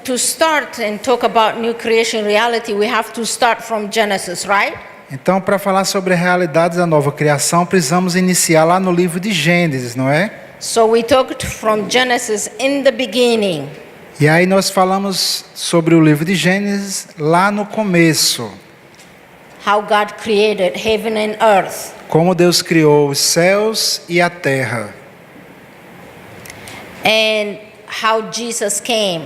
to start and talk about new creation reality, we have to start from Genesis, right? Então, para falar sobre a realidade da nova criação, precisamos iniciar lá no livro de Gênesis, não é? So we talked from Genesis in the beginning. E aí nós falamos sobre o livro de Gênesis lá no começo. How God created heaven and earth. Como Deus criou os céus e a terra. And how Jesus came.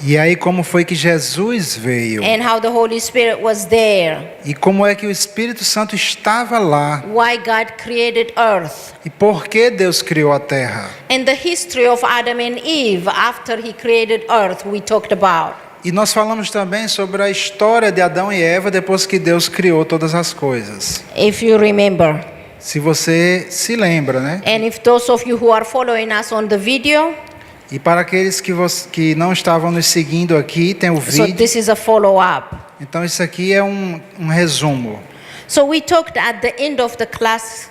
E aí como foi que Jesus veio? And how the Holy Spirit was there. E como é que o Espírito Santo estava lá? Why God created earth. E por que Deus criou a terra? And the history of Adam and Eve after he created earth we talked about. E nós falamos também sobre a história de Adão e Eva depois que Deus criou todas as coisas. If you remember. Se você se lembra, né? And if those of you who are following us on the video. E para aqueles que não estavam nos seguindo aqui, tem o So vídeo. this is a follow-up. Então isso aqui é um resumo. So we talked at the end of the class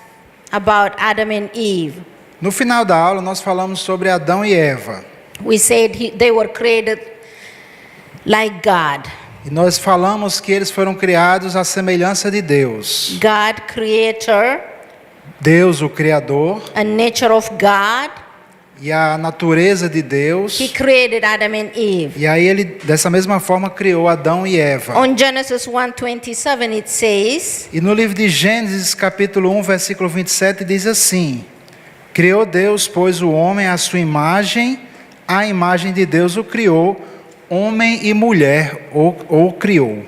about Adam and Eve. No final da aula nós falamos sobre Adão e Eva. We said they were created like God. E nós falamos que eles foram criados à semelhança de Deus. God creator. Deus, o Criador. A nature of God. E a natureza de Deus. He created Adam and Eve. E aí ele, dessa mesma forma, criou Adão e Eva. On Genesis 1:27 it says. E no livro de Gênesis, capítulo 1, versículo 27, diz assim: Criou Deus, pois, o homem à sua imagem, a imagem de Deus o criou, homem e mulher o criou.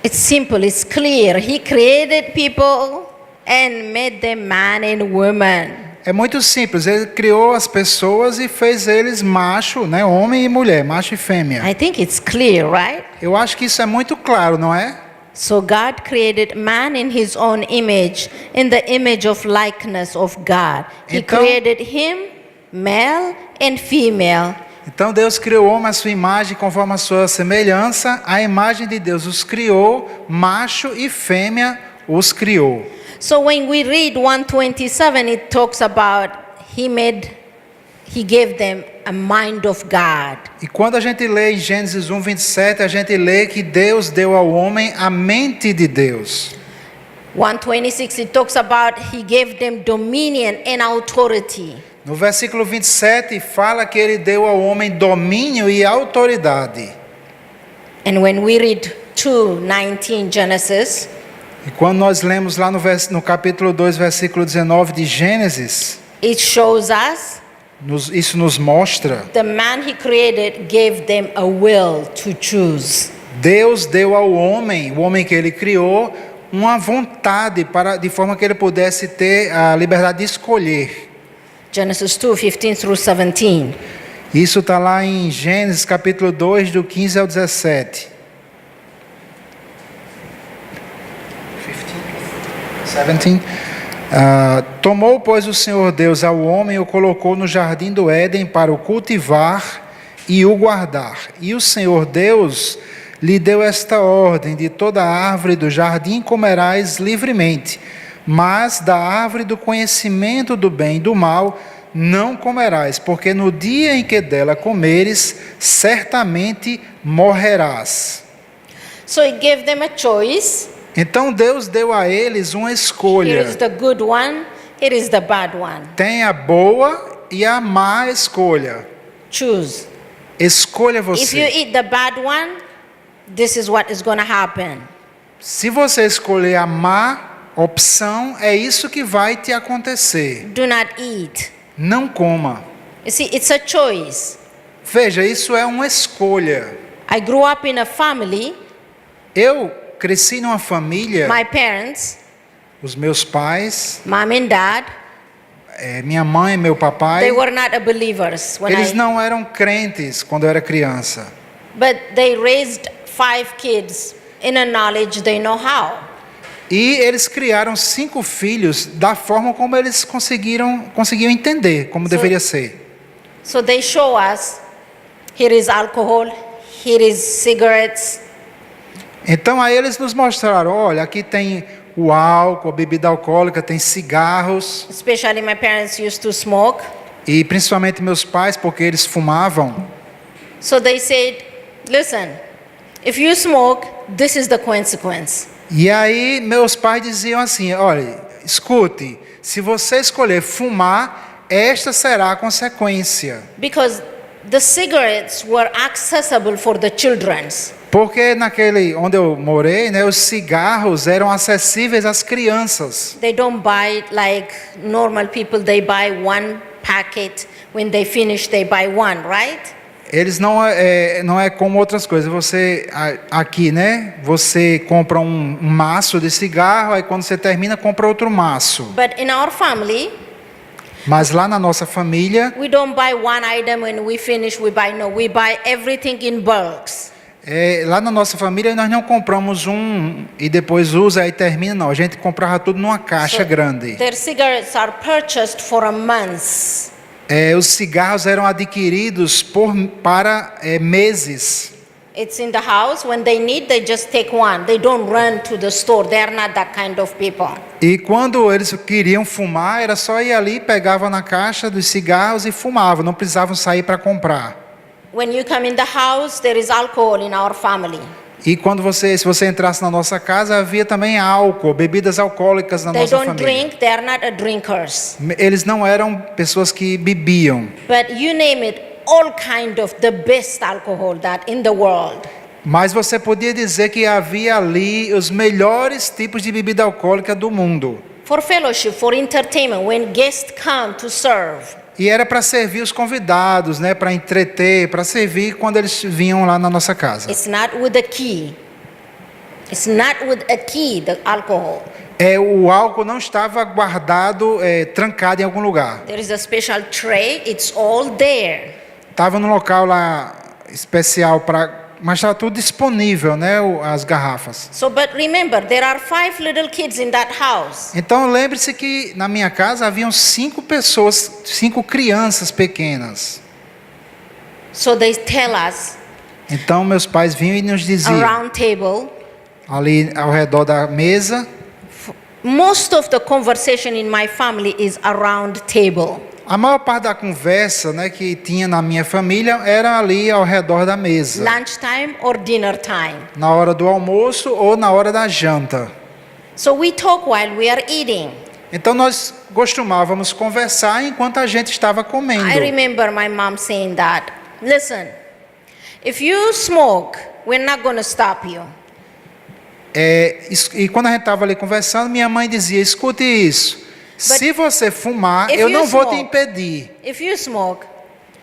It's simple, it's clear. He created people and made them man and woman. É muito simples, ele criou as pessoas e fez eles macho, né, homem e mulher, macho e fêmea. I think it's clear, right? Eu acho que isso é muito claro, não é? So God created man in his own image, in the image of likeness of God. He Então- created him, male and female. Então Deus criou o homem à sua imagem, conforme a sua semelhança, a imagem de Deus os criou, macho e fêmea os criou. So when we read 1:27, it talks about he gave them a mind of God. E quando a gente lê em Gênesis 1:27, a gente lê que Deus deu ao homem a mente de Deus. 1:26, it talks about he gave them dominion and authority. No versículo 27 fala que ele deu ao homem domínio e autoridade. And when we read 2:19 Genesis, E quando nós lemos lá no capítulo 2, versículo 19 de Gênesis, it shows us isso nos mostra, the man he created gave them a will to choose. Deus deu ao homem, o homem que ele criou, uma vontade de forma que ele pudesse ter a liberdade de escolher. Genesis 2:15 through 17. Isso está lá em Gênesis capítulo 2, do 15 ao 17. 17. Tomou, pois, o Senhor Deus ao homem e o colocou no jardim do Éden para o cultivar e o guardar. E o Senhor Deus lhe deu esta ordem: de toda árvore do jardim comerás livremente, mas da árvore do conhecimento do bem e do mal não comerás, porque no dia em que dela comeres, certamente morrerás. So he gave them a choice. Então Deus deu a eles uma Here escolha. is the good one, here is the bad one. Tem a boa e a má escolha. Choose. Escolha If you você. eat the bad one, this is what is going to happen. Se você escolher a má opção, é isso que vai te acontecer. Do not eat. Não coma. You see, it's a choice. Veja, isso é uma escolha. I grew up in a family. Eu cresci numa família, My parents, os meus pais, mom and dad, minha mãe e meu papai, they were not believers when eles não eram crentes quando eu era criança. but they raised 5 kids in a knowledge they know how. E eles criaram 5 filhos da forma como eles conseguiam entender como deveria ser. So they show us, here is alcohol, here is cigarettes. Então aí eles nos mostraram, olha, aqui tem o álcool, a bebida alcoólica, tem cigarros, Especially my parents used to smoke. e principalmente meus pais, porque eles fumavam. So they said, listen, if you smoke, this is the consequence. E aí meus pais diziam assim, olha, escute, se você escolher fumar, esta será a consequência. Because the cigarettes were accessible for the children. Porque naquele onde eu morei, né, os cigarros eram acessíveis às crianças. They don't buy like normal people, they buy one packet. When they finish, they buy one, right? Eles não é como outras coisas. Você aqui, né? Você compra um maço de cigarro, aí quando você termina compra outro maço. But in our family, Mas lá na nossa família, we don't buy one item when we finish. We buy everything in bulks. lá na nossa família nós não compramos um e depois usa e termina, não. A gente comprava tudo numa caixa grande. Their cigarettes are purchased for a month. Os cigarros eram adquiridos para meses. It's in the house. When they need, they just take one. They don't run to the store. They are not that kind of people. E quando eles queriam fumar, era só ir ali, pegava na caixa dos cigarros e fumavam. Não precisavam sair para comprar. When you come in the house, there is alcohol in our family. E se você entrasse na nossa casa, havia também álcool, bebidas alcoólicas na They nossa don't família. drink. They are not drinkers. Eles não eram pessoas que bebiam. But you name it, all kind of the best alcohol that in the world. Mas você podia dizer que havia ali os melhores tipos de bebida alcoólica do mundo. For fellowship, for entertainment, when guests come to serve. E era para servir os convidados, né, para entreter, para servir quando eles vinham lá na nossa casa. It's not with a key. It's not with a key, the alcohol. O álcool não estava guardado, trancado em algum lugar. There is a special tray. It's all there. Estava num local lá especial mas estava tudo disponível, né, as garrafas. So, but remember, there are 5 little kids in that house. Então lembre-se que na minha casa haviam 5 crianças pequenas. So they tell us, Então meus pais vinham e nos a diziam, round table. ali ao redor da mesa, Most of the conversation in my family is around table. a maior parte da conversa, né, que tinha na minha família era ali ao redor da mesa. Lunchtime or dinner time. Na hora do almoço ou na hora da janta. So we talk while we are eating. Então nós costumávamos conversar enquanto a gente estava comendo. I remember my mom saying that. Listen, if you smoke, we're not going to stop you. E quando a gente estava ali conversando, minha mãe dizia, escute isso. Se você fumar, if eu you não vou te smoke- impedir. If you smoke,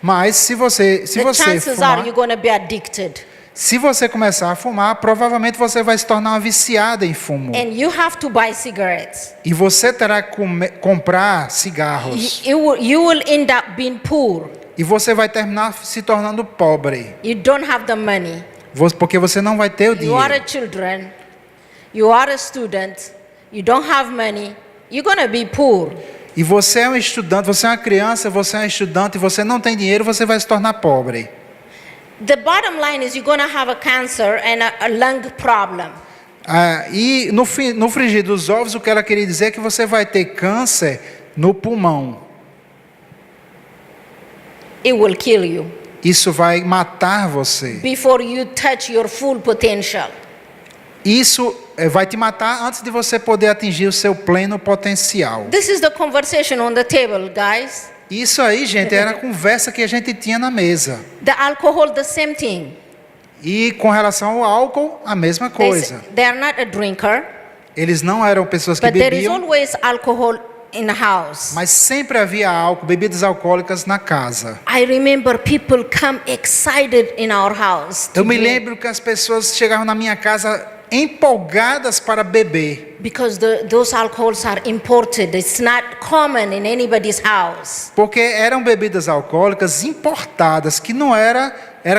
Mas se você the chances are fumar, you're going to be addicted. se você começar a fumar, provavelmente você vai se tornar uma viciada em fumo. And you have to buy cigarettes. E você terá que comprar cigarros. You will end up being poor. E você vai terminar se tornando pobre. You don't have the money. Porque você não vai ter o You are dinheiro. a children. You are a student. You don't have money. You're going to be poor. E você é um estudante, você é uma criança, você é um estudante e você não tem dinheiro, você vai se tornar pobre. The bottom line is you're going to have a cancer and a lung problem. E no frigir dos ovos, o que ela queria dizer é que você vai ter câncer no pulmão. It will kill you Isso vai matar você. before you touch your full potential. Isso vai te matar antes de você poder atingir o seu pleno potencial. This is the conversation on the table, guys. Isso aí, gente, era a conversa que a gente tinha na mesa. The alcohol, the same thing. E com relação ao álcool, a mesma coisa. They are not a drinker, Eles não eram pessoas que but there is bebiam, always alcohol in the house. mas sempre havia álcool, bebidas alcoólicas na casa. I remember people come excited in our house to Eu me drink lembro que as pessoas chegavam na minha casa empolgadas para beber, because those alcohols are imported. It's not common in anybody's house. porque eram bebidas alcoólicas importadas, que não era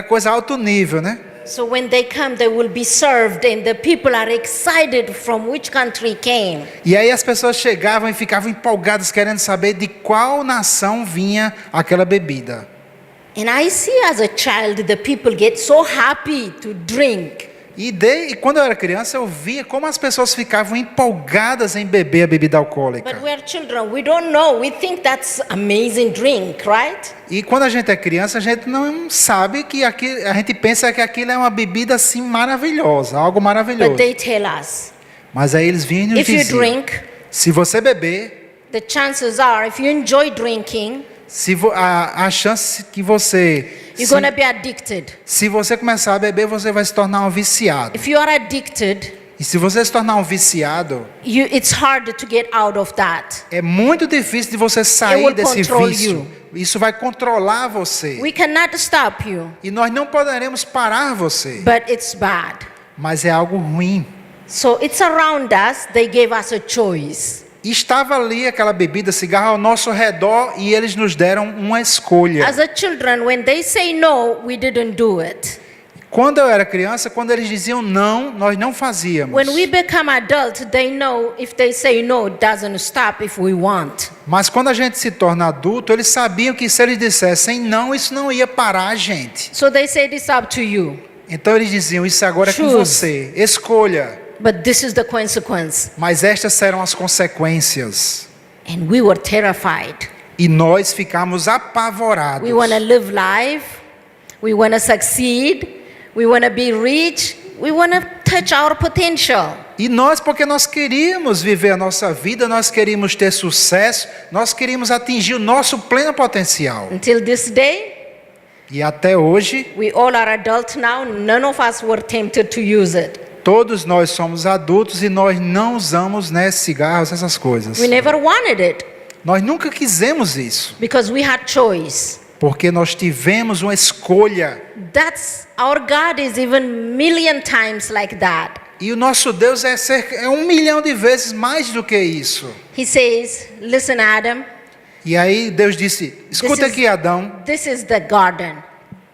coisa alto nível, né? So when they come, they will be served, and the people are excited from which country came. E aí as pessoas chegavam e ficavam empolgadas, querendo saber de qual nação vinha aquela bebida. And I see as a child, the people get so happy to drink. E quando eu era criança, eu via como as pessoas ficavam empolgadas em beber a bebida alcoólica. But we are children. We don't know. We think that's amazing drink, right? E quando a gente é criança, a gente não sabe que a gente pensa que aquilo é uma bebida assim maravilhosa, algo maravilhoso. But they tell us, Mas aí eles vinham e nos if you diziam, drink, se você beber, the chances are, if you enjoy drinking, a chance que você... you're going to be addicted. Se você começar a beber, você vai se tornar um viciado. If you are addicted, E se você se tornar um viciado, it's hard to get out of that. é muito difícil de você It sair will desse control vício. you. Isso vai controlar você. We cannot stop you, E nós não poderemos parar você. but it's bad. Mas é algo ruim. So it's around us. They gave us a choice. E estava ali aquela bebida, cigarro ao nosso redor e eles nos deram uma escolha. As a children, when they say no, we didn't do it. Quando eu era criança, quando eles diziam não, nós não fazíamos. When we become adult, they know if they say no, it doesn't stop if we want. Mas quando a gente se torna adulto, eles sabiam que se eles dissessem não, isso não ia parar a gente. So they said it's up to you. Então eles diziam, isso agora é com Choose. você, escolha. But this is the consequence. Mas estas serão as consequências. And we were terrified. E nós ficamos apavorados. We want to live life. We want to succeed. We want to be rich. We want to touch our potential. E nós, porque nós queríamos viver a nossa vida, nós queríamos ter sucesso, nós queríamos atingir o nosso pleno potencial. Until this day, E até hoje, we all are adults now. None of us were tempted to use it. todos nós somos adultos e nós não usamos, né, cigarros, essas coisas. We never wanted it Nós nunca quisemos isso, because we had choice. porque nós tivemos uma escolha. Our God is even million times like that. E o nosso Deus é 1 milhão de vezes mais do que isso. He says, listen, Adam, E aí Deus disse, escuta This is- aqui, Adão, this is the garden.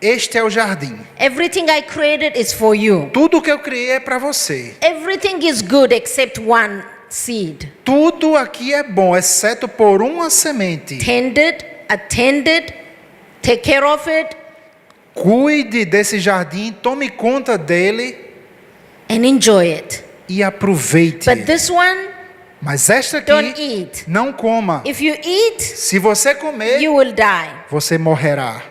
este é o jardim. Everything I created is for you. Tudo que eu criei é para você. Everything is good except one seed. Tudo aqui é bom, exceto por uma semente. Tend it, attend it, take care of it, Cuide desse jardim, tome conta dele and enjoy it. e aproveite. But this one, Mas esta don't aqui, eat. não coma. If you eat, Se você comer, you will die. você morrerá.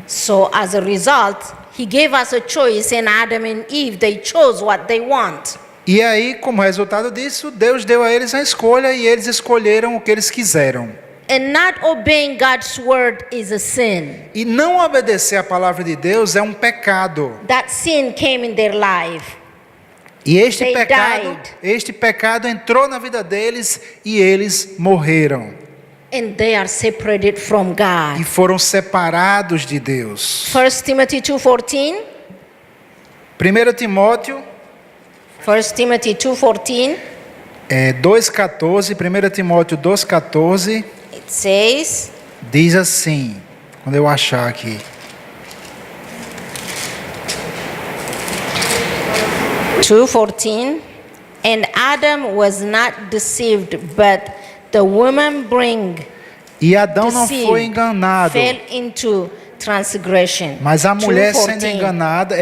So as a result, he gave us a choice, and Adam and Eve, they chose what they want. E aí, como resultado disso, Deus deu a eles a escolha e eles escolheram o que eles quiseram. And not obeying God's word is a sin. E não obedecer a palavra de Deus é um pecado. That sin came in their life. E este They pecado, died. este pecado entrou na vida deles e eles morreram. And they are separated from E God. foram separados de Deus. 1 Timothy 2:14. 1 Timóteo 1 Timothy 2:14. 2,14, 1 Timóteo 2,14, It says, diz assim, quando eu achar aqui. 2:14. And Adam was not deceived, but the woman E Adão não foi deceived, enganado, fell into transgression. mas a mulher sendo 2:14. enganada,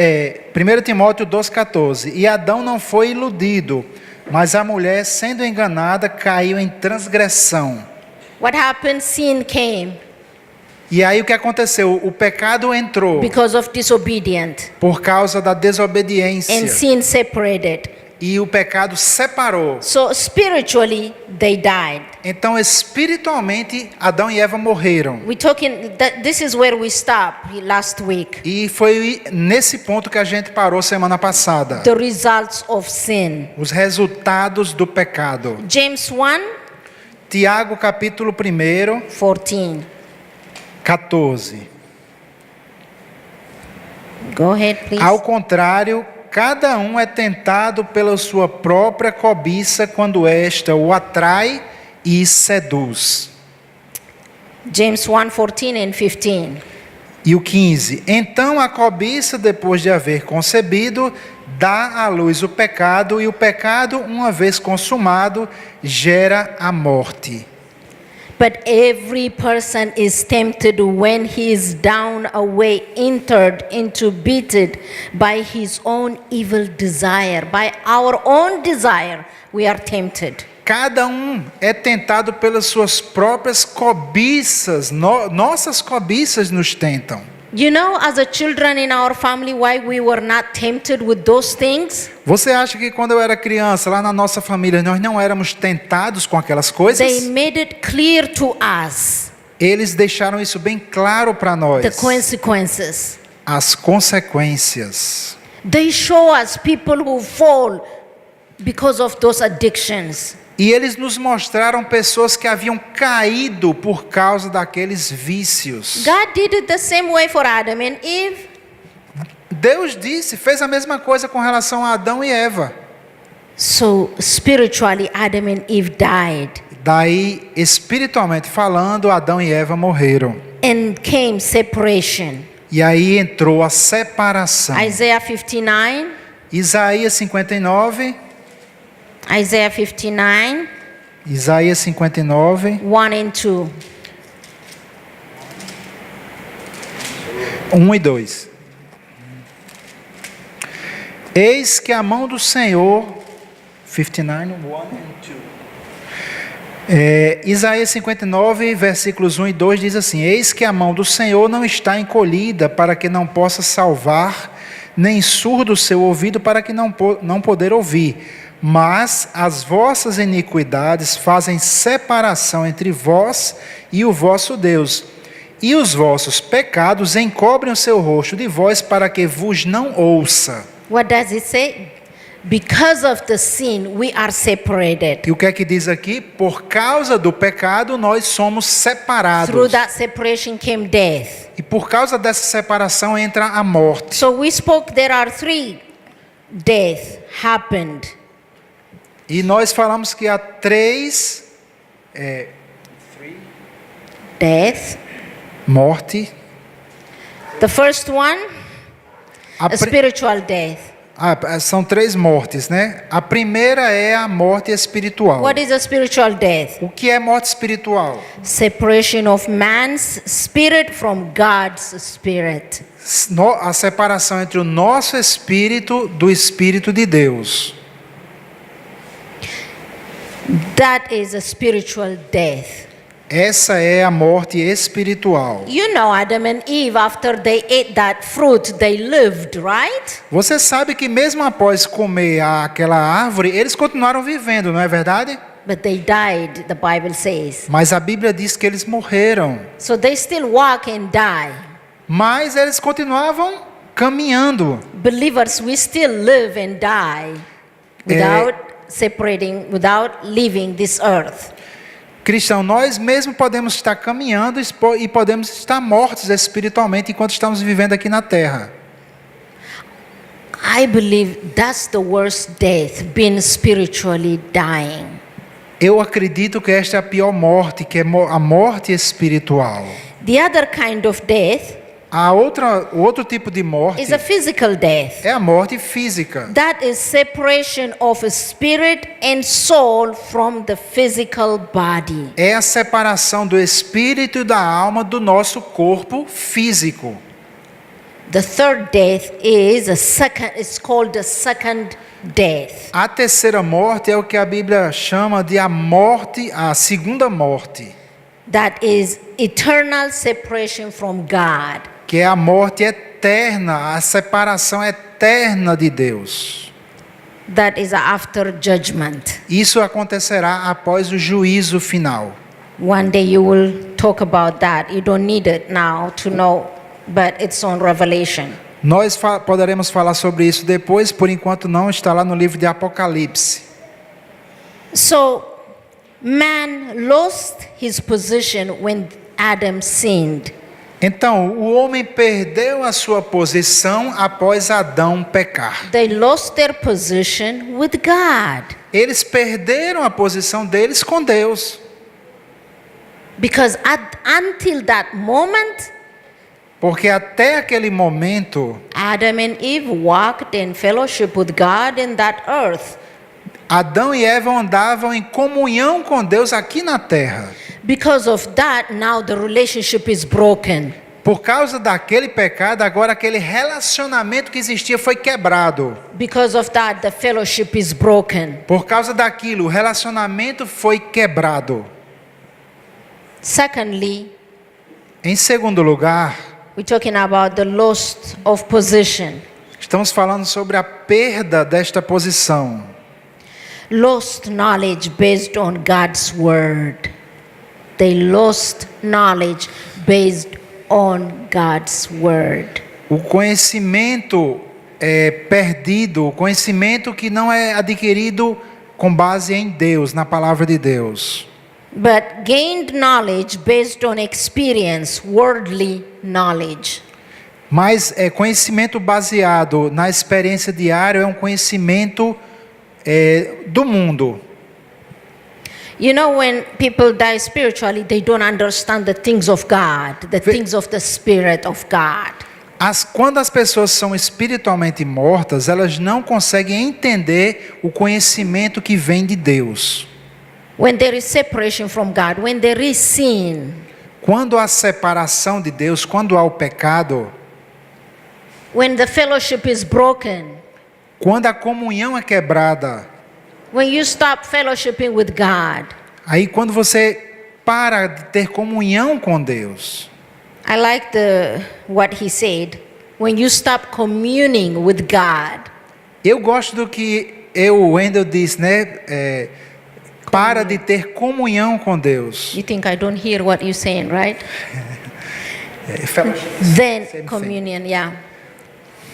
1 Timóteo 2,14. E Adão não foi iludido, mas a mulher sendo enganada caiu em transgressão. What happened? Sin came E aí o que aconteceu? O pecado entrou because of disobedience, por causa da and desobediência. sin separated. E o pecado separou. So spiritually, they died. Então, espiritualmente, Adão e Eva morreram. This is where we stopped last week. E foi nesse ponto que a gente parou semana passada. The results of sin. Os resultados do pecado. James 1, Tiago capítulo 1, 14. 14. Go ahead, please. Ao contrário, cada um é tentado pela sua própria cobiça quando esta o atrai e seduz. James 1, 14 and 15. E o 15. Então a cobiça, depois de haver concebido, dá à luz o pecado, e o pecado, uma vez consumado, gera a morte. But every person is tempted when he is down away, entered into beaten by his own evil desire. By our own desire, we are tempted. Cada é tentado pelas suas próprias cobiças. Nossas cobiças nos tentam. You know, as a children in our family, why we were not tempted with those things? Você acha que quando eu era criança, lá na nossa família, nós não éramos tentados com aquelas coisas? They made it clear to us Eles deixaram isso bem claro para nós. the consequences. As consequências. They show us people who fall because of those addictions. E eles nos mostraram pessoas que haviam caído por causa daqueles vícios. God did it the same way for Adam and Eve. Deus fez a mesma coisa com relação a Adão e Eva. So spiritually, Adam and Eve died. Daí, espiritualmente falando, Adão e Eva morreram. And came separation. E aí entrou a separação. Isaiah 59. Isaías 59. Isaiah 59, Isaías 59, 1 and 2. 1 e 2. Eis que a mão do Senhor, 59, 1 and 2. Isaías 59, versículos 1 e 2 diz assim: Eis que a mão do Senhor não está encolhida para que não possa salvar, nem surdo o seu ouvido para que não poder ouvir. Mas as vossas iniquidades fazem separação entre vós e o vosso Deus, e os vossos pecados encobrem o seu rosto de vós para que vos não ouça. What does it say? Because of the sin, we are separated. E o que é que diz aqui? Por causa do pecado, nós somos separados. Through that separation came death. E por causa dessa separação entra a morte. So we spoke, there are 3 death happened. E nós falamos que há 3 Death. morte. The first one, a spiritual death. São 3 mortes, né? A primeira é a morte espiritual. What is a spiritual death? O que é morte espiritual? Separation of man's spirit from God's spirit. A separação entre o nosso espírito do espírito de Deus. That is a spiritual death. Essa é a morte espiritual. You know, Adam and Eve, after they ate that fruit, they lived, right? Você sabe que mesmo após comer aquela árvore, eles continuaram vivendo, não é verdade? But they died, the Bible says. Mas a Bíblia diz que eles morreram. So they still walk and die. Mas eles continuavam caminhando. Believers, we still live and die without separating, without leaving this earth. Cristão, nós mesmo podemos estar caminhando e podemos estar mortos espiritualmente enquanto estamos vivendo aqui na terra. I believe that's the worst death, being spiritually dying. Eu acredito que esta é a pior morte, que é a morte espiritual. The other kind of death O outro tipo de morte is a physical death. é a morte física. That is separation of spirit and soul from the physical body. É a separação do espírito e da alma do nosso corpo físico. The third death is it's called the second death. A terceira morte é o que a Bíblia chama de a segunda morte, That is eternal separation from God. que é a morte eterna, a separação eterna de Deus. That is after judgment. Isso acontecerá após o juízo final. One day you will talk about that. You don't need it now to know, but it's on Revelation. Nós poderemos falar sobre isso depois, por enquanto não está lá no livro de Apocalipse. So, man lost his position when Adam sinned. Então, o homem perdeu a sua posição após Adão pecar. They lost their position with God. Eles perderam a posição deles com Deus. Because until that moment, Porque até aquele momento, Adam and Eve walked in fellowship with God in that earth. Adão e Eva andavam em comunhão com Deus aqui na terra. Because of that, now the relationship is broken. Por causa daquele pecado, agora aquele relacionamento que existia foi quebrado. Because of that, the fellowship is broken. Por causa daquilo, o relacionamento foi quebrado. Secondly, Em segundo lugar, we're talking about the loss of position. estamos falando sobre a perda desta posição. Lost knowledge based on God's word. They lost knowledge based on God's word. O conhecimento é perdido, o conhecimento que não é adquirido com base em Deus, na palavra de Deus. But gained knowledge based on experience, worldly knowledge. Mas conhecimento baseado na experiência diária é um conhecimento do mundo. You know, when people die spiritually, they don't understand the things of God, the things of the Spirit of God. Quando as pessoas são espiritualmente mortas, elas não conseguem entender o conhecimento que vem de Deus. When there is separation from God, when there is sin, Quando há separação de Deus, quando há o pecado, when the fellowship is broken, quando a comunhão é quebrada, when you stop fellowshipping with God. aí quando você para de ter comunhão com Deus. I like what he said. When you stop communing with God. Eu gosto do que o Wendell disse, né? Para de ter comunhão com Deus. You think I don't hear what you're saying, right? Fellowship. Then Same communion, yeah.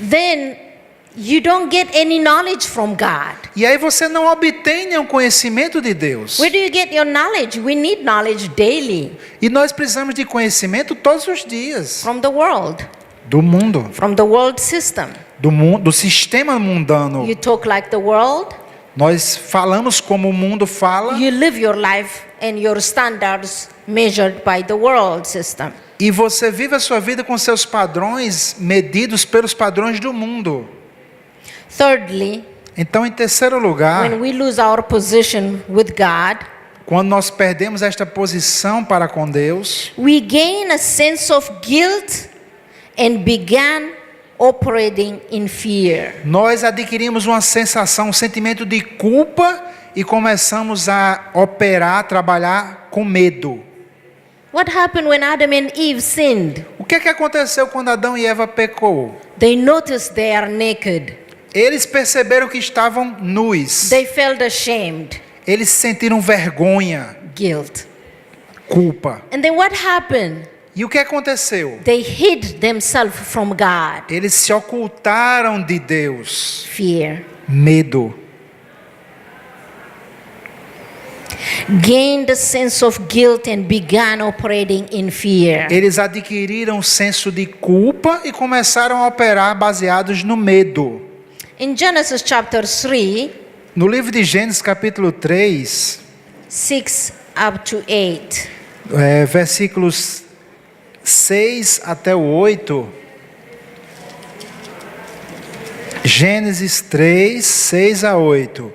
Then you don't get any knowledge from God. E aí você não obtém nenhum conhecimento de Deus. Where do you get your knowledge? We need knowledge daily E nós precisamos de conhecimento todos os dias. from the world, Do mundo. from the world system. Do sistema mundano. You talk like the world. Nós falamos como o mundo fala. You live your life and your standards measured by the world system. E você vive a sua vida com seus padrões medidos pelos padrões do mundo. Thirdly, Então, em terceiro lugar, when we lose our position with God, quando nós perdemos esta posição para com Deus, we gain a sense of guilt and began operating in fear. nós adquirimos uma sensação, um sentimento de culpa e começamos a operar, trabalhar com medo. What happened when Adam and Eve sinned? O que aconteceu quando Adão e Eva pecou? They noticed they are naked. Eles perceberam que estavam nus. They felt ashamed, Eles sentiram vergonha, guilt. culpa. And then what happened? E o que aconteceu? They hid themselves from God. Eles se ocultaram de Deus. Fear. Medo. Gained a sense of guilt and began operating in fear. Eles adquiriram um senso de culpa e começaram a operar baseados no medo. In Genesis chapter 3, No livro de Gênesis capítulo 3, 6 up to 8. versículos 6 até o 8. Gênesis 3, 6 a 8.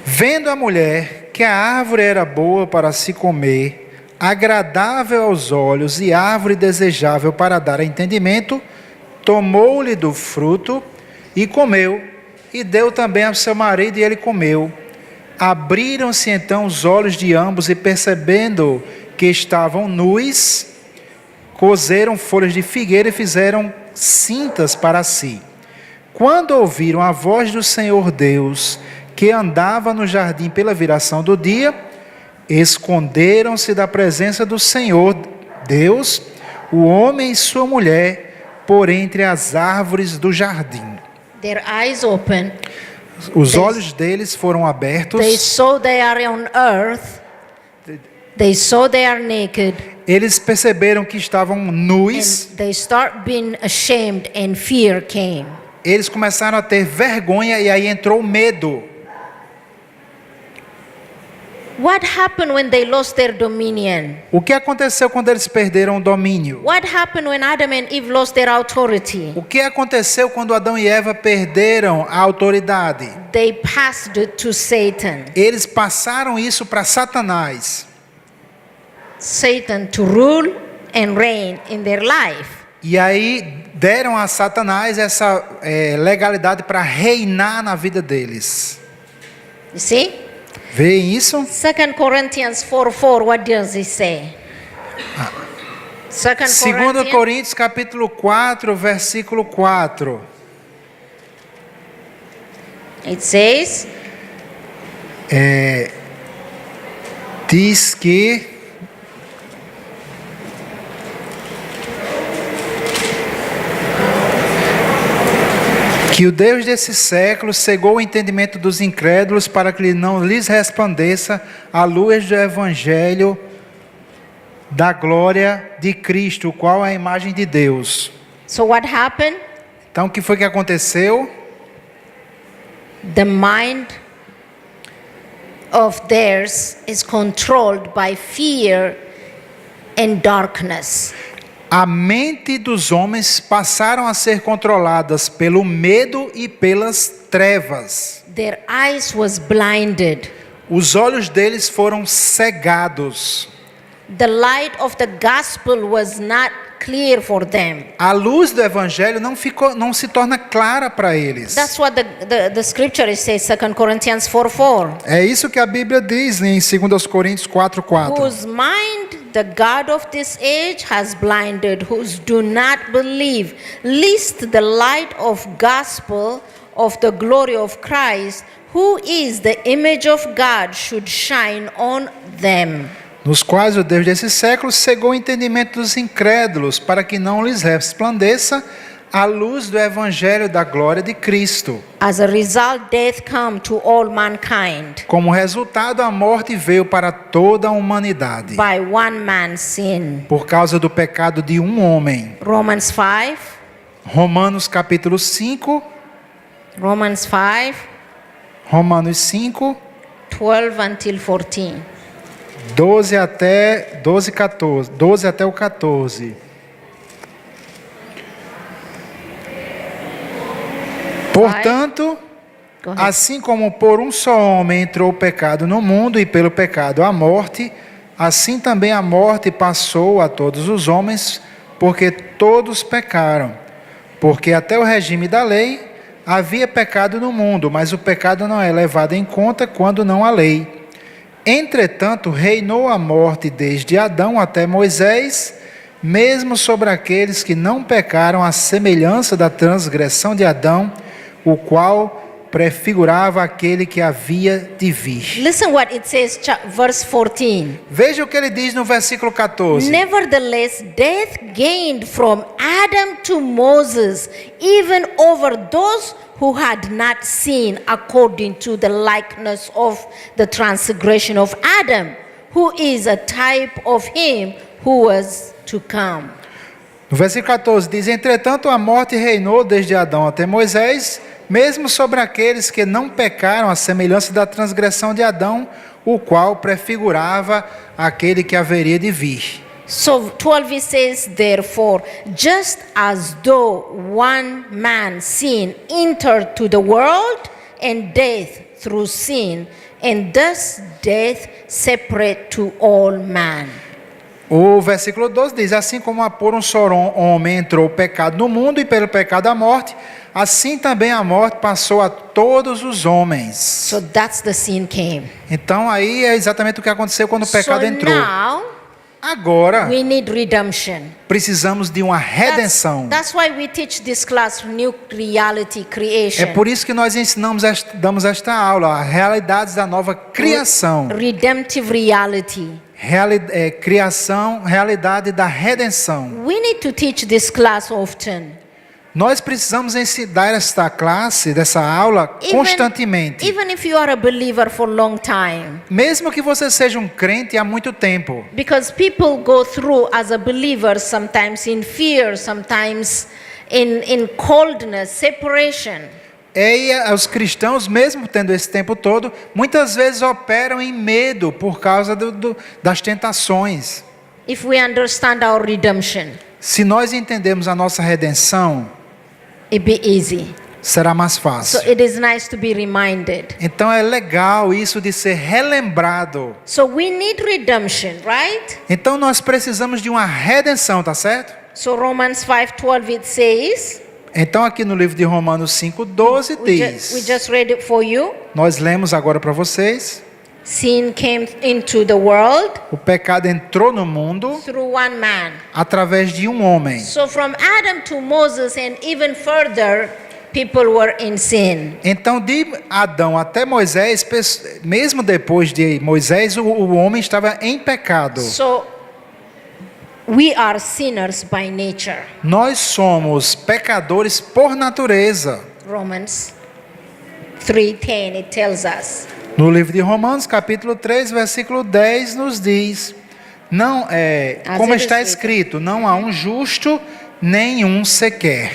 Vendo a mulher que a árvore era boa para se comer, agradável aos olhos e árvore desejável para dar entendimento, tomou-lhe do fruto e comeu, e deu também ao seu marido e ele comeu. Abriram-se então os olhos de ambos e percebendo que estavam nus, coseram folhas de figueira e fizeram cintas para si. Quando ouviram a voz do Senhor Deus, que andava no jardim pela viração do dia, esconderam-se da presença do Senhor Deus, o homem e sua mulher, por entre as árvores do jardim. Their eyes open. Os olhos deles foram abertos, They saw they are on earth. They saw they are naked. eles perceberam que estavam nus, And they start being ashamed and fear came. eles começaram a ter vergonha e aí entrou o medo. What happened when they lost their dominion? O que aconteceu quando eles perderam o domínio? What happened when Adam and Eve lost their authority? O que aconteceu quando Adão e Eva perderam a autoridade? They passed it to Satan. Eles passaram isso para Satanás. Satan to rule and reign in their life. E aí deram a Satanás essa legalidade para reinar na vida deles. You see? Vê isso? 2 Corinthians 4:4, what does it say? 2 2 Coríntios capítulo 4, versículo 4. It says, Diz que o Deus desse século cegou o entendimento dos incrédulos para que não lhes resplandeça a luz do evangelho da glória de Cristo, o qual é a imagem de Deus. so what happened? Então, o que foi que aconteceu? The mind of theirs is controlled by fear and darkness. A mente dos homens passaram a ser controladas pelo medo e pelas trevas. Their eyes was blinded. Os olhos deles foram cegados. The light of the gospel was not clear for them. A luz do evangelho não se torna clara para eles. That's what the scripture says, 2 Corinthians 4:4. É isso que a Bíblia diz em 2 Coríntios 4:4. Whose mind the God of this age has blinded, whose do not believe, lest the light of gospel of the glory of Christ, who is the image of God, should shine on them. Nos quais o Deus desse século cegou o entendimento dos incrédulos, para que não lhes resplandeça a luz do evangelho da glória de Cristo. As a result, death come to all mankind Como resultado, a morte veio para toda a humanidade, by one man's sin. por causa do pecado de um homem. Romans 5, Romanos capítulo 5, Romans 5, Romanos 5, 12 until 14. 12 até o 14. Portanto, Go ahead. assim como por um só homem entrou o pecado no mundo e pelo pecado a morte, assim também a morte passou a todos os homens, porque todos pecaram. Porque até o regime da lei havia pecado no mundo, mas o pecado não é levado em conta quando não há lei. Entretanto, reinou a morte desde Adão até Moisés, mesmo sobre aqueles que não pecaram, à semelhança da transgressão de Adão, o qual prefigurava aquele que havia de vir. Listen what it says, verse 14. Veja o que ele diz no versículo 14. Nevertheless, death gained from Adam to Moses, even over those who had not sinned, according to the likeness of the transgression of Adam, who is a type of him who was to come. No versículo 14 diz: entretanto a morte reinou desde Adão até Moisés, mesmo sobre aqueles que não pecaram, à semelhança da transgressão de Adão, o qual prefigurava aquele que haveria de vir. So 12 says, therefore, just as though one man's sin entered to the world, and death through sin, and thus death separate to all men. O versículo 12 diz: assim como por um só homem entrou o pecado no mundo e pelo pecado a morte, assim também a morte passou a todos os homens. So that's the sin came. Então aí é exatamente o que aconteceu quando o pecado So entrou. now Agora we need redemption. precisamos de uma redenção. That's why we teach this class, New Reality Creation. É por isso que nós damos esta aula, realidades da nova criação. Redemptive reality. Realidade da redenção. We need to teach this class often. Nós precisamos ensinar esta classe, dessa aula, constantemente. Even if you are a believer for a long time. Mesmo que você seja um crente há muito tempo. Because people go through as a believer sometimes in fear, sometimes in coldness, separation. E os cristãos, mesmo tendo esse tempo todo, muitas vezes operam em medo por causa das tentações. If we understand our redemption, Se nós entendemos a nossa redenção, it'd be easy. será mais So fácil. it is nice to be reminded. Então é legal isso de ser relembrado. So we need redemption, right? Então nós precisamos de uma redenção, tá certo? So Romans 5:12 it says, Então aqui no livro de Romanos 5:12 we diz, just read it for you. nós lemos agora para vocês, Sin came into the world o pecado entrou no mundo through one man. através de um homem. So from Adam to Moses and even further, people were in sin. Então de Adão até Moisés, mesmo depois de Moisés, o homem estava em pecado. So we are sinners by nature. Nós somos pecadores por natureza. Romans 3:10 it tells us. No livro de Romanos, capítulo 3, versículo 10, nos diz, não como está escrito, não há um justo, nem um sequer.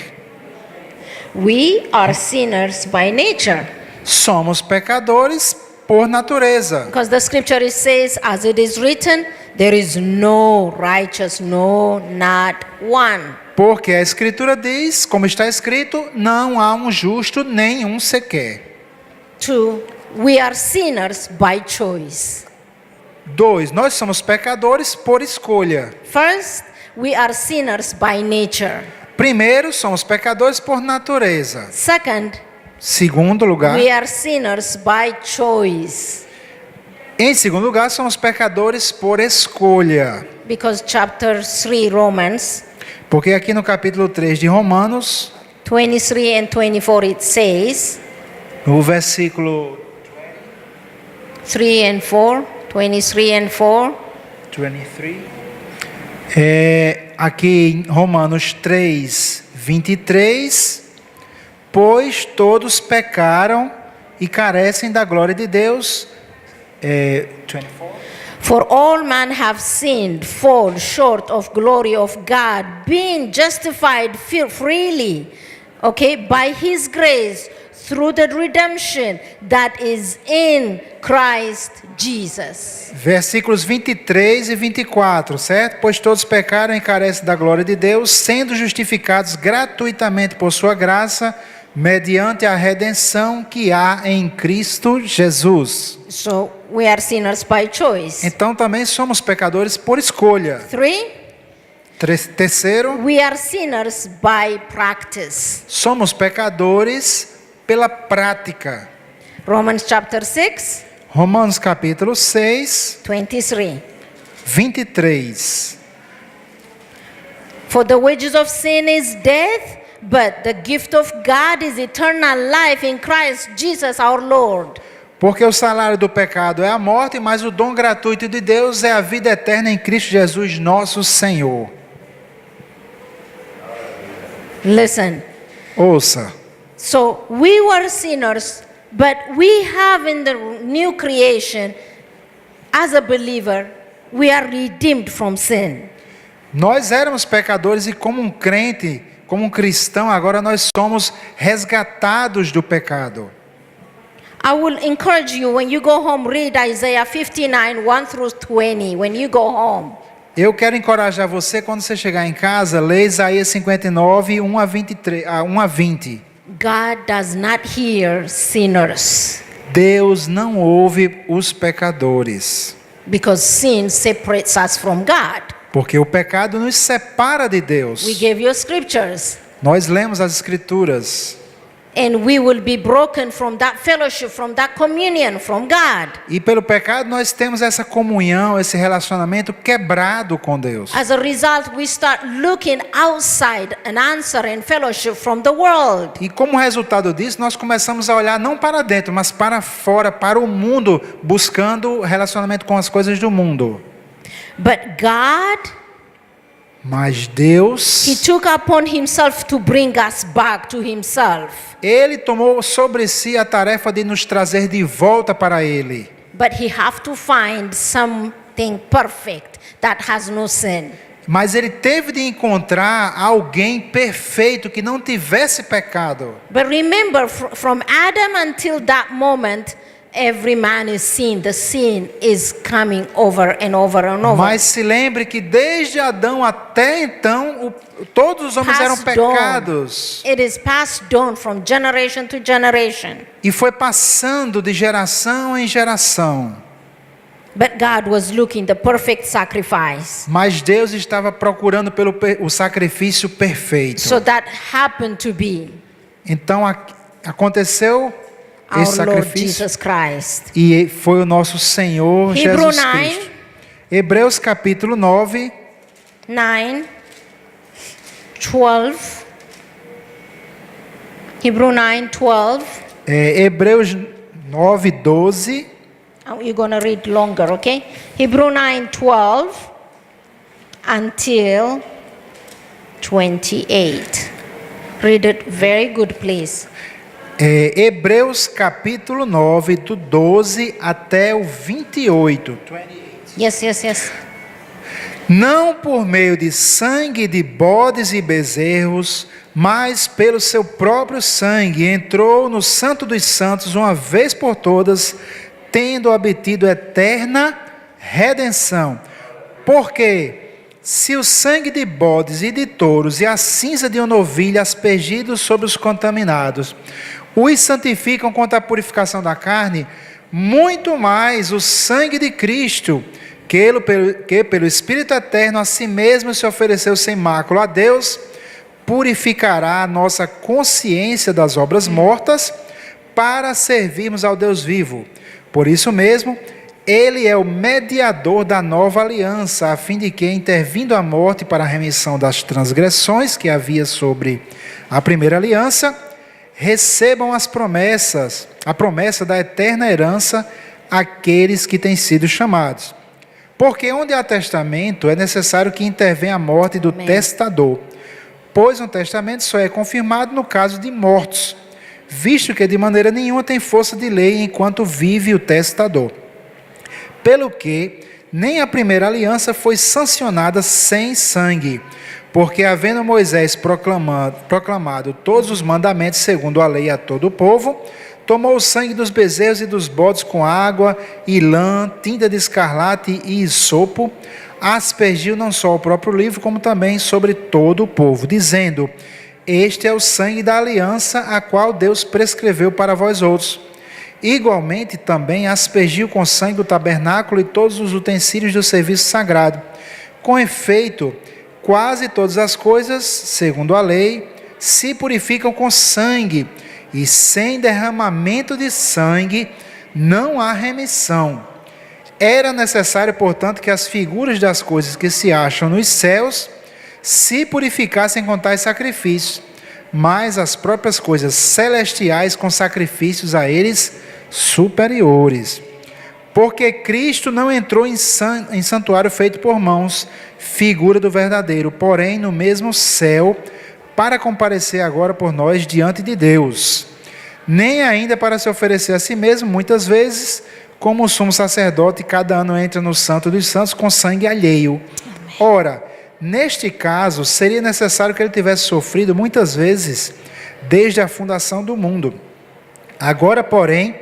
We are sinners by nature. Somos pecadores por natureza. Because the scripture it says, as it is written, there is no righteous, no, not one. Porque a Escritura diz, como está escrito, não há um justo, nem um sequer. 2, we are sinners by choice. 2, nós somos pecadores por escolha. First, we are sinners by nature. Primeiro, somos pecadores por natureza. Second, Segundo lugar, we are sinners by choice. em segundo lugar, somos pecadores por escolha. Because chapter 3 Romans Porque aqui no capítulo 3 de Romanos, 23 and 24 it says, no versículo 3 and 4, 23 and 4, 23, aqui em Romanos 3, 23, pois todos pecaram e carecem da glória de Deus. 24. for all men have sinned, fall short of glory of God, being justified freely, okay, by His grace through the redemption that is in Christ Jesus. Versículos 23 e 24, certo? Pois todos pecaram e carecem da glória de Deus, sendo justificados gratuitamente por sua graça, mediante a redenção que há em Cristo Jesus. So we are sinners by choice. Então também somos pecadores por escolha. 3, Terceiro, we are sinners by practice. somos pecadores pela prática. Romans chapter 6, Romanos capítulo 6, 23. 23. For the wages of sin is death, but the gift of God is eternal life in Christ Jesus our Lord. Porque o salário do pecado é a morte, mas o dom gratuito de Deus é a vida eterna em Cristo Jesus, nosso Senhor. Listen. Ouça. So we were sinners, but we have in the new creation, as a believer, we are redeemed from sin. Nós éramos pecadores e como um crente, como um cristão, agora nós somos resgatados do pecado. I will encourage you when you go home, read Isaiah 59, 1 through 20, when you go home. Eu quero encorajar você, quando você chegar em casa, lê Isaías 59, 1 a 20. God does not hear sinners Deus não ouve os pecadores, because sin separates us from God. porque o pecado nos separa de Deus. We gave you scriptures. Nós lemos as Escrituras. And we will be broken from that fellowship, from that communion from God. E pelo pecado nós temos essa comunhão, esse relacionamento quebrado com Deus. As a result, we start looking outside an answer and fellowship from the world. E como resultado disso, nós começamos a olhar não para dentro, mas para fora, para o mundo, buscando relacionamento com as coisas do mundo. But God, Mas Deus, He took upon Himself to bring us back to Himself. Ele tomou sobre si a tarefa de nos trazer de volta para Ele. But He have to find something perfect that has no sin. Mas ele teve de encontrar alguém perfeito que não tivesse pecado. But remember, from Adam until that moment, every man is sin. The sin is coming over and over and over. Mas se lembre que desde Adão até então, todos os homens eram Passed on. pecados. It is passed on from generation to generation. E foi passando de geração em geração. But God was looking the perfect sacrifice. Mas Deus estava procurando o sacrifício perfeito. So that happened to be Então aconteceu our esse Lord sacrifício Jesus Christ. e foi o nosso Senhor Hebrew Jesus 9. Cristo. Hebreus capítulo 9, 9, 12. Hebrew 9, 12. Hebreus 9, 12. You're going to read longer, okay? Hebrew 9, 12 until 28. Read it very good, please. Hebreus capítulo 9, do 12 até o 28. Yes. Não por meio de sangue de bodes e bezerros, mas pelo seu próprio sangue entrou no Santo dos Santos uma vez por todas, tendo obtido eterna redenção. Porque se o sangue de bodes e de touros e a cinza de uma novilha aspergidos sobre os contaminados os santificam quanto à purificação da carne, muito mais o sangue de Cristo, que pelo Espírito Eterno a si mesmo se ofereceu sem mácula a Deus, purificará a nossa consciência das obras mortas para servirmos ao Deus vivo. Por isso mesmo, ele é o mediador da nova aliança, a fim de que, intervindo a morte para a remissão das transgressões que havia sobre a primeira aliança, recebam a promessa da eterna herança aqueles que têm sido chamados. Porque onde há testamento, é necessário que intervenha a morte do testador, pois um testamento só é confirmado no caso de mortos, visto que de maneira nenhuma tem força de lei enquanto vive o testador. Pelo que nem a primeira aliança foi sancionada sem sangue, porque havendo Moisés proclamado todos os mandamentos segundo a lei a todo o povo, tomou o sangue dos bezerros e dos bodes com água e lã, tinta de escarlate e isopo, aspergiu não só o próprio livro, como também sobre todo o povo, dizendo: este é o sangue da aliança, a qual Deus prescreveu para vós outros. Igualmente também aspergiu com sangue do tabernáculo e todos os utensílios do serviço sagrado. Com efeito, quase todas as coisas, segundo a lei, se purificam com sangue, e sem derramamento de sangue não há remissão. Era necessário, portanto, que as figuras das coisas que se acham nos céus se purificassem com tais sacrifícios, mas as próprias coisas celestiais com sacrifícios a eles superiores. Porque Cristo não entrou em santuário feito por mãos, figura do verdadeiro, porém no mesmo céu, para comparecer agora por nós diante de Deus. Nem ainda para se oferecer a si mesmo, muitas vezes, como o sumo sacerdote, cada ano entra no Santo dos Santos com sangue alheio. Ora, neste caso, seria necessário que ele tivesse sofrido muitas vezes, desde a fundação do mundo. Agora, porém,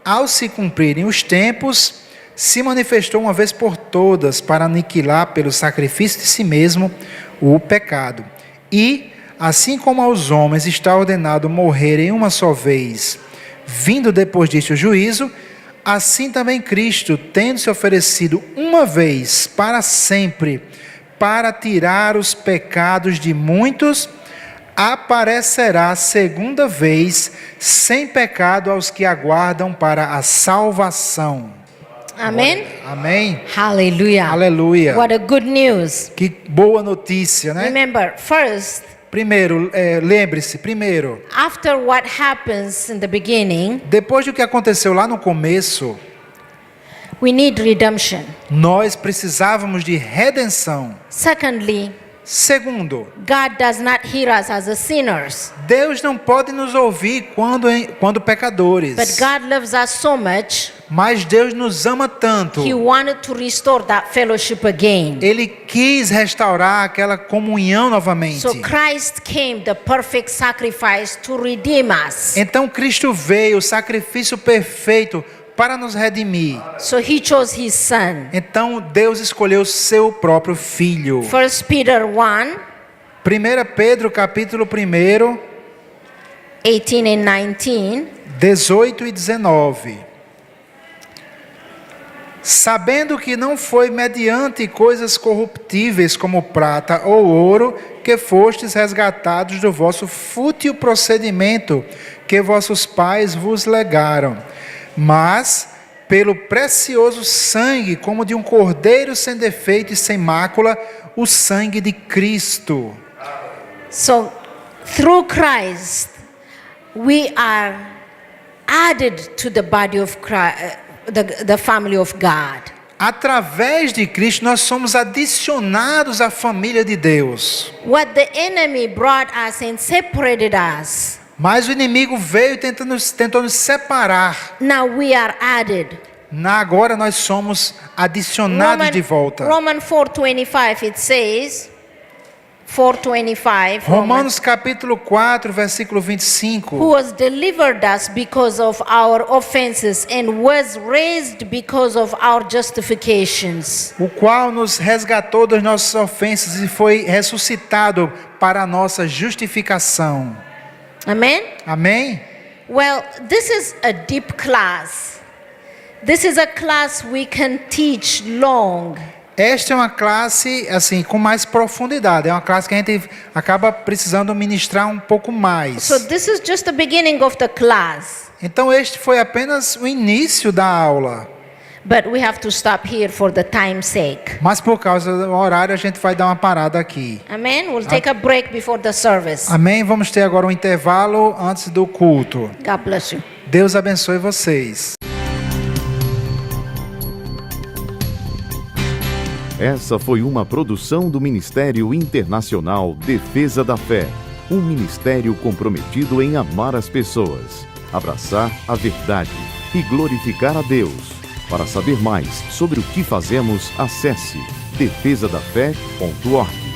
ao se cumprirem os tempos, se manifestou uma vez por todas para aniquilar pelo sacrifício de si mesmo o pecado. E, assim como aos homens está ordenado morrerem uma só vez, vindo depois disto o juízo, assim também Cristo, tendo se oferecido uma vez para sempre, para tirar os pecados de muitos, aparecerá segunda vez sem pecado aos que aguardam para a salvação. Amen. Amém? Hallelujah. Aleluia. What a good news. Que boa notícia, né? Remember, first, Lembre-se, primeiro, after what happens in the beginning, depois do que aconteceu lá no começo, we need redemption. nós precisávamos de redenção. Secondly, Segundo, God does not hear us as a sinners, Deus não pode nos ouvir quando pecadores. but God loves us so much Mas Deus nos ama tanto. He wanted to restore that fellowship again. Ele quis restaurar aquela comunhão novamente. So Christ came, the perfect sacrifice, to redeem us. Então Cristo veio, o sacrifício perfeito para nos redimir. So he chose his son. Então Deus escolheu seu próprio filho. 1 Peter 1, 1 Pedro capítulo 1, 18 and 19. 18 e 19. Sabendo que não foi mediante coisas corruptíveis como prata ou ouro que fostes resgatados do vosso fútil procedimento que vossos pais vos legaram, mas pelo precioso sangue, como de um cordeiro sem defeito e sem mácula, o sangue de Cristo. So through Christ, we are added to the body of Christ, the family of God. Através de Cristo, nós somos adicionados à família de Deus. What the enemy brought us and separated us, Mas o inimigo veio e tentou nos separar. now we are added. Agora nós somos adicionados de volta. Romans 4:25 it says, 4:25. Romanos capítulo 4, versículo 25. Who was delivered us because of our offenses and was raised because of our justifications. O qual nos resgatou das nossas ofensas e foi ressuscitado para a nossa justificação. Amen? Amém? Well, this is a deep class. This is a class we can teach long. Esta é uma classe assim com mais profundidade. É uma classe que a gente acaba precisando ministrar um pouco mais. So this is just the beginning of the class. Então este foi apenas o início da aula. But we have to stop here for the time's sake. Mas por causa do horário a gente vai dar uma parada aqui. Amen? We'll take a break before the service. Amém? Vamos ter agora um intervalo antes do culto. God bless you. Deus abençoe vocês. Essa foi uma produção do Ministério Internacional Defesa da Fé, um ministério comprometido em amar as pessoas, abraçar a verdade e glorificar a Deus. Para saber mais sobre o que fazemos, acesse defesadafé.org.